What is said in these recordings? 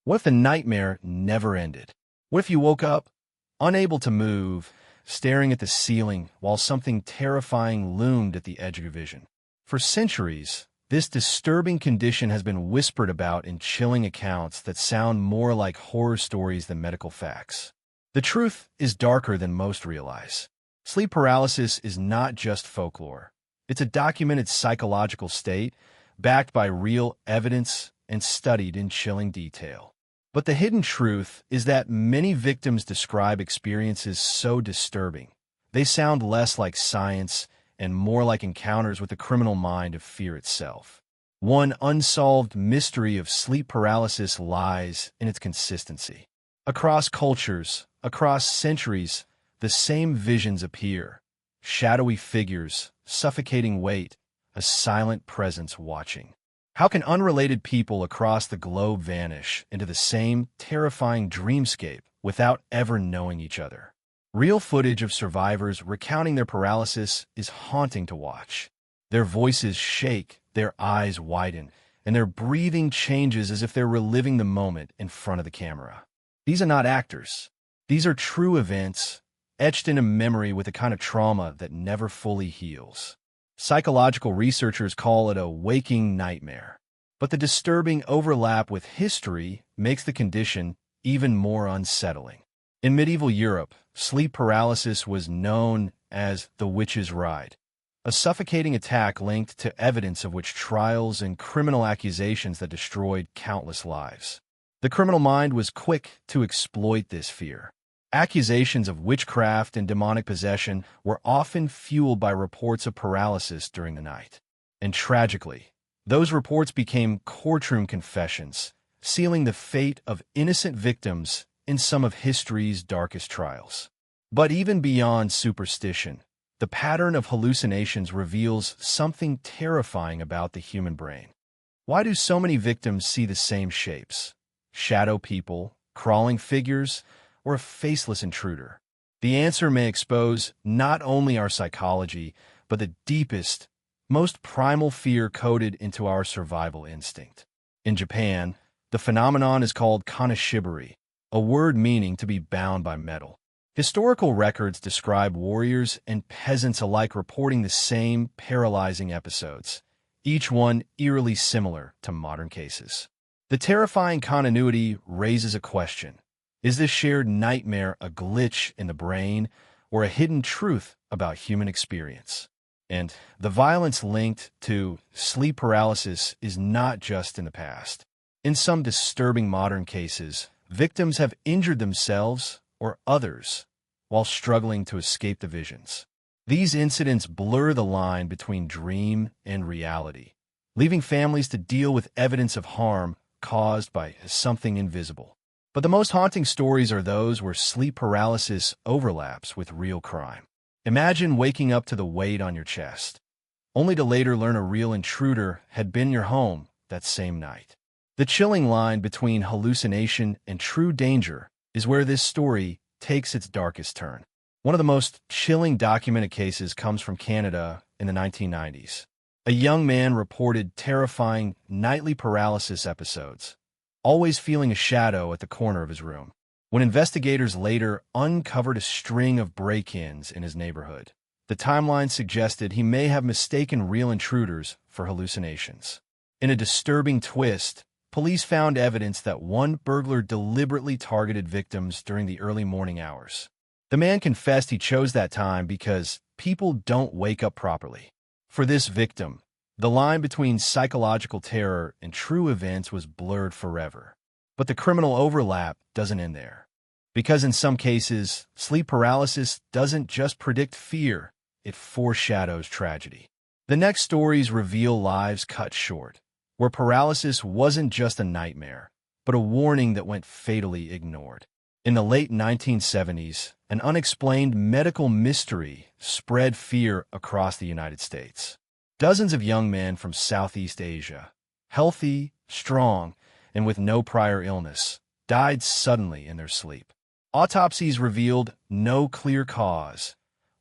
What if the nightmare never ended? What if you woke up, unable to move, staring at the ceiling while something terrifying loomed at the edge of your vision? For centuries, this disturbing condition has been whispered about in chilling accounts that sound more like horror stories than medical facts. The truth is darker than most realize. Sleep paralysis is not just folklore. It's a documented psychological state, backed by real evidence and studied in chilling detail. But the hidden truth is that many victims describe experiences so disturbing. They sound less like science and more like encounters with the criminal mind of fear itself. One unsolved mystery of sleep paralysis lies in its consistency. Across cultures, across centuries, the same visions appear. Shadowy figures, suffocating weight, a silent presence watching. How can unrelated people across the globe vanish into the same terrifying dreamscape without ever knowing each other? Real footage of survivors recounting their paralysis is haunting to watch. Their voices shake, their eyes widen, and their breathing changes as if they're reliving the moment in front of the camera. These are not actors. These are true events, etched into memory with a kind of trauma that never fully heals. Psychological researchers call it a waking nightmare. But the disturbing overlap with history makes the condition even more unsettling. In medieval Europe, sleep paralysis was known as the witch's ride, a suffocating attack linked to evidence of witch trials and criminal accusations that destroyed countless lives. The criminal mind was quick to exploit this fear. Accusations of witchcraft and demonic possession were often fueled by reports of paralysis during the night. And tragically, those reports became courtroom confessions, sealing the fate of innocent victims in some of history's darkest trials. But even beyond superstition, the pattern of hallucinations reveals something terrifying about the human brain. Why do so many victims see the same shapes? Shadow people, crawling figures, or a faceless intruder? The answer may expose not only our psychology, but the deepest, most primal fear coded into our survival instinct. In Japan, the phenomenon is called kanashibari, a word meaning to be bound by metal. Historical records describe warriors and peasants alike reporting the same paralyzing episodes, each one eerily similar to modern cases. The terrifying continuity raises a question. Is this shared nightmare a glitch in the brain or a hidden truth about human experience? And the violence linked to sleep paralysis is not just in the past. In some disturbing modern cases, victims have injured themselves or others while struggling to escape the visions. These incidents blur the line between dream and reality, leaving families to deal with evidence of harm caused by something invisible. But the most haunting stories are those where sleep paralysis overlaps with real crime. Imagine waking up to the weight on your chest, only to later learn a real intruder had been in your home that same night. The chilling line between hallucination and true danger is where this story takes its darkest turn. One of the most chilling documented cases comes from Canada in the 1990s. A young man reported terrifying nightly paralysis episodes, always feeling a shadow at the corner of his room. When investigators later uncovered a string of break-ins in his neighborhood, the timeline suggested he may have mistaken real intruders for hallucinations. In a disturbing twist, police found evidence that one burglar deliberately targeted victims during the early morning hours. The man confessed he chose that time because people don't wake up properly. For this victim, the line between psychological terror and true events was blurred forever. But the criminal overlap doesn't end there. Because in some cases, sleep paralysis doesn't just predict fear, it foreshadows tragedy. The next stories reveal lives cut short, where paralysis wasn't just a nightmare, but a warning that went fatally ignored. In the late 1970s, an unexplained medical mystery spread fear across the United States. Dozens of young men from Southeast Asia, healthy, strong, and with no prior illness, died suddenly in their sleep. Autopsies revealed no clear cause.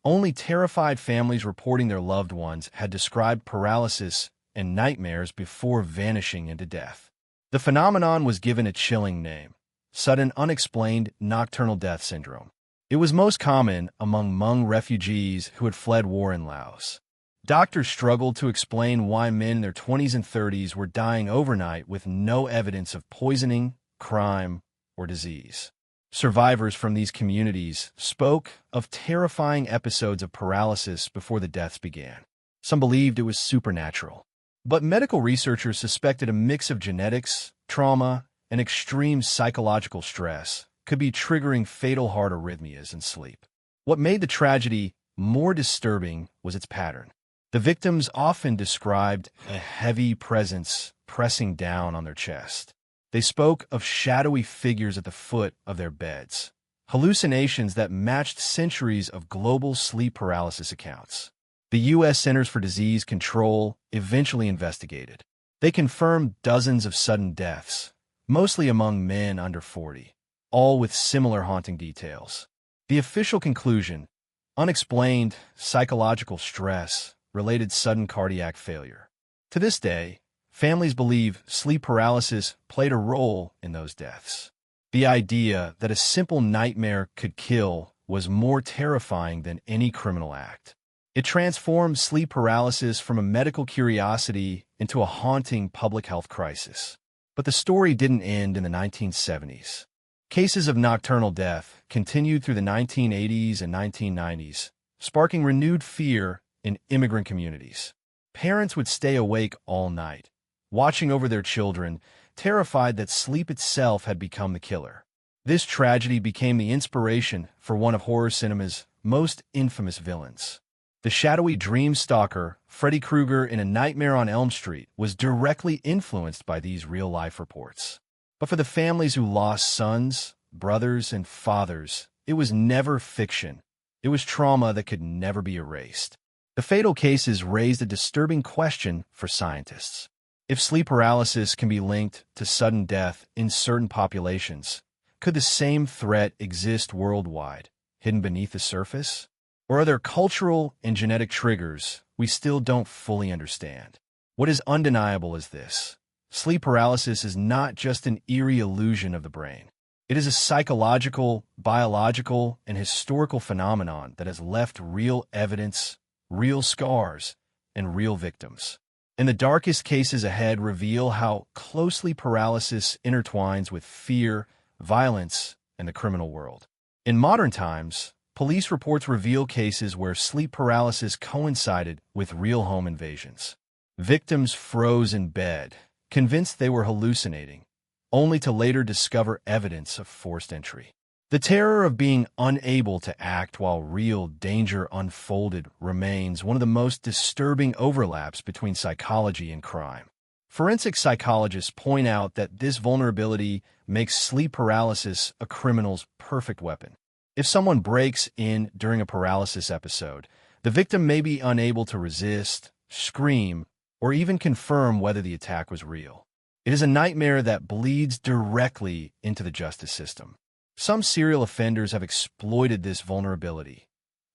Only terrified families reporting their loved ones had described paralysis and nightmares before vanishing into death. The phenomenon was given a chilling name: sudden unexplained nocturnal death syndrome. It was most common among Hmong refugees who had fled war in Laos. Doctors struggled to explain why men in their 20s and 30s were dying overnight with no evidence of poisoning, crime, or disease. Survivors from these communities spoke of terrifying episodes of paralysis before the deaths began. Some believed it was supernatural. But medical researchers suspected a mix of genetics, trauma, and extreme psychological stress could be triggering fatal heart arrhythmias in sleep. What made the tragedy more disturbing was its pattern. The victims often described a heavy presence pressing down on their chest. They spoke of shadowy figures at the foot of their beds, hallucinations that matched centuries of global sleep paralysis accounts. The U.S. Centers for Disease Control eventually investigated. They confirmed dozens of sudden deaths, mostly among men under 40, all with similar haunting details. The official conclusion: unexplained psychological stress related sudden cardiac failure. To this day, families believe sleep paralysis played a role in those deaths. The idea that a simple nightmare could kill was more terrifying than any criminal act. It transformed sleep paralysis from a medical curiosity into a haunting public health crisis. But the story didn't end in the 1970s. Cases of nocturnal death continued through the 1980s and 1990s, sparking renewed fear in immigrant communities. Parents would stay awake all night, watching over their children, terrified that sleep itself had become the killer. This tragedy became the inspiration for one of horror cinema's most infamous villains. The shadowy dream stalker, Freddy Krueger in A Nightmare on Elm Street, was directly influenced by these real-life reports. But for the families who lost sons, brothers, and fathers, it was never fiction. It was trauma that could never be erased. The fatal cases raised a disturbing question for scientists. If sleep paralysis can be linked to sudden death in certain populations, could the same threat exist worldwide, hidden beneath the surface? Or are there cultural and genetic triggers we still don't fully understand? What is undeniable is this: sleep paralysis is not just an eerie illusion of the brain. It is a psychological, biological, and historical phenomenon that has left real evidence, real scars, and real victims. And the darkest cases ahead reveal how closely paralysis intertwines with fear, violence, and the criminal world. In modern times, police reports reveal cases where sleep paralysis coincided with real home invasions. Victims froze in bed, convinced they were hallucinating, only to later discover evidence of forced entry. The terror of being unable to act while real danger unfolded remains one of the most disturbing overlaps between psychology and crime. Forensic psychologists point out that this vulnerability makes sleep paralysis a criminal's perfect weapon. If someone breaks in during a paralysis episode, the victim may be unable to resist, scream, or even confirm whether the attack was real. It is a nightmare that bleeds directly into the justice system. Some serial offenders have exploited this vulnerability.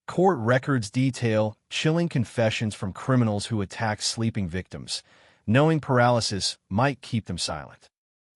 Court records detail chilling confessions from criminals who attack sleeping victims, knowing paralysis might keep them silent.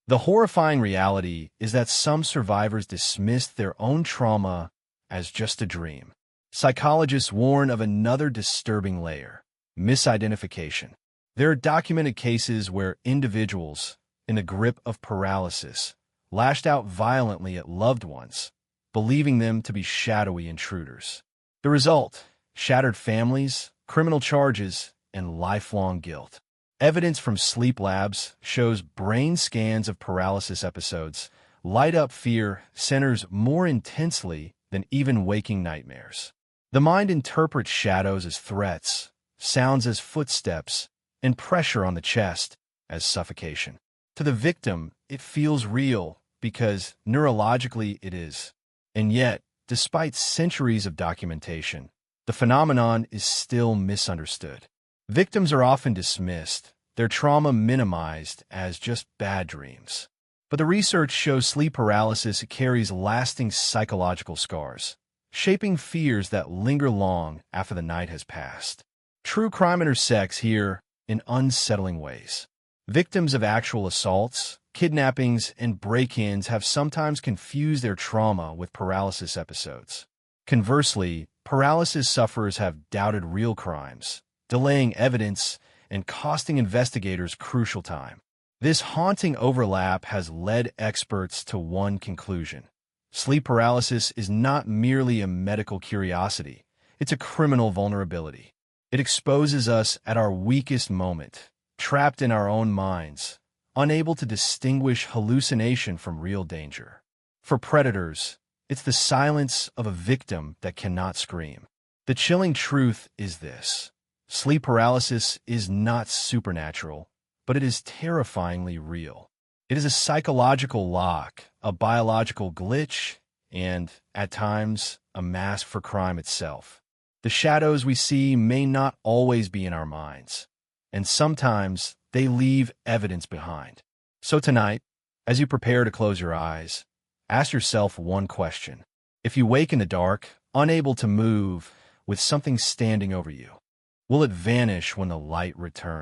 The horrifying reality is that some survivors dismissed their own trauma as just a dream. Psychologists warn of another disturbing layer: misidentification. There are documented cases where individuals, in the grip of paralysis, lashed out violently at loved ones, believing them to be shadowy intruders. The result: shattered families, criminal charges, and lifelong guilt. Evidence from sleep labs shows brain scans of paralysis episodes light up fear centers more intensely than even waking nightmares. The mind interprets shadows as threats, sounds as footsteps, and pressure on the chest as suffocation. To the victim, it feels real because neurologically it is. And yet, despite centuries of documentation, the phenomenon is still misunderstood. Victims are often dismissed, their trauma minimized as just bad dreams. But the research shows sleep paralysis carries lasting psychological scars, shaping fears that linger long after the night has passed. True crime intersects here in unsettling ways. Victims of actual assaults, kidnappings, and break-ins have sometimes confused their trauma with paralysis episodes. Conversely, paralysis sufferers have doubted real crimes, delaying evidence and costing investigators crucial time. This haunting overlap has led experts to one conclusion. Sleep paralysis is not merely a medical curiosity, it's a criminal vulnerability. It exposes us at our weakest moment, trapped in our own minds, unable to distinguish hallucination from real danger. For predators, it's the silence of a victim that cannot scream. The chilling truth is this: sleep paralysis is not supernatural, but it is terrifyingly real. It is a psychological lock, a biological glitch, and, at times, a mask for crime itself. The shadows we see may not always be in our minds, and sometimes they leave evidence behind. So tonight, as you prepare to close your eyes, ask yourself one question. If you wake in the dark, unable to move, with something standing over you, will it vanish when the light returns?